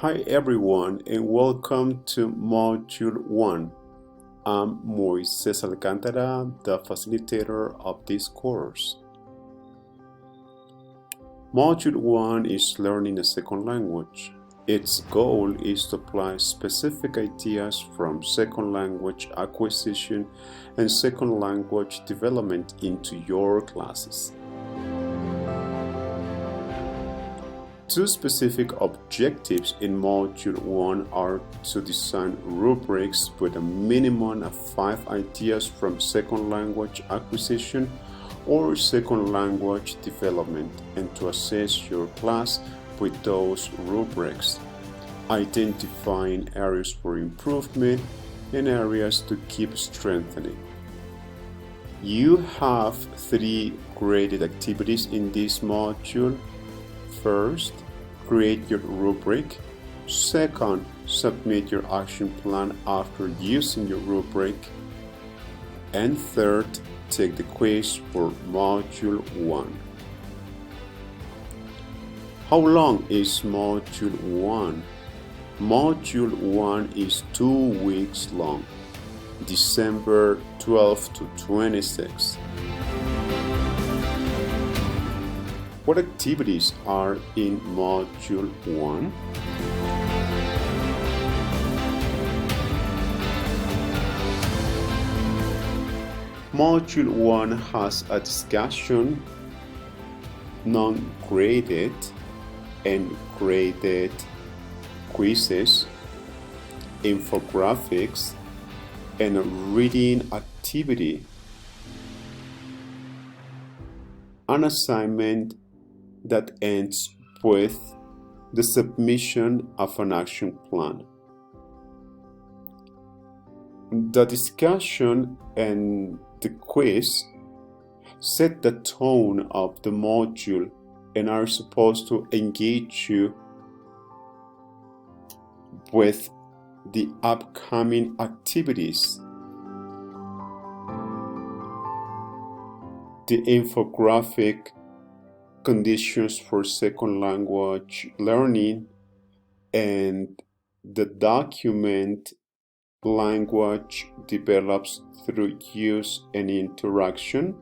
Hi everyone and welcome to Module 1. I'm Moises Alcantara, the facilitator of this course. Module 1 is learning a second language. Its goal is to apply specific ideas from second language acquisition and second language development into your classes. Two specific objectives in Module 1 are to design rubrics with a minimum of 5 ideas from second language acquisition or second language development and to assess your class with those rubrics, identifying areas for improvement and areas to keep strengthening. You have 3 graded activities in this module. First, create your rubric. Second, submit your action plan after using your rubric. And third, take the quiz for Module 1. How long is Module 1? Module 1 is 2 weeks long, December 12 to 26. What activities are in Module 1? Module 1 has a discussion, non-graded and graded quizzes, infographics, and a reading activity. An assignment that ends with the submission of an action plan. The discussion and the quiz set the tone of the module and are supposed to engage you with the upcoming activities. The infographic conditions for second language learning and the document language develops through use and interaction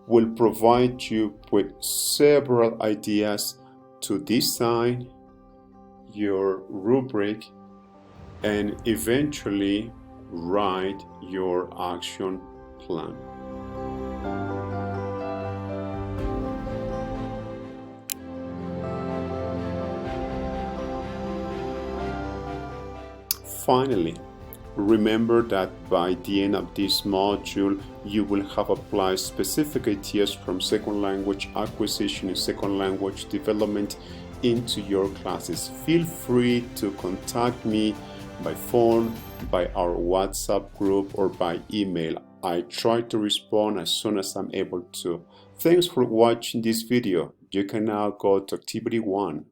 will provide you with several ideas to design your rubric and eventually write your action plan. Finally, remember that by the end of this module, you will have applied specific ideas from second language acquisition and second language development into your classes. Feel free to contact me by phone, by our WhatsApp group, or by email. I try to respond as soon as I'm able to. Thanks for watching this video. You can now go to Activity 1.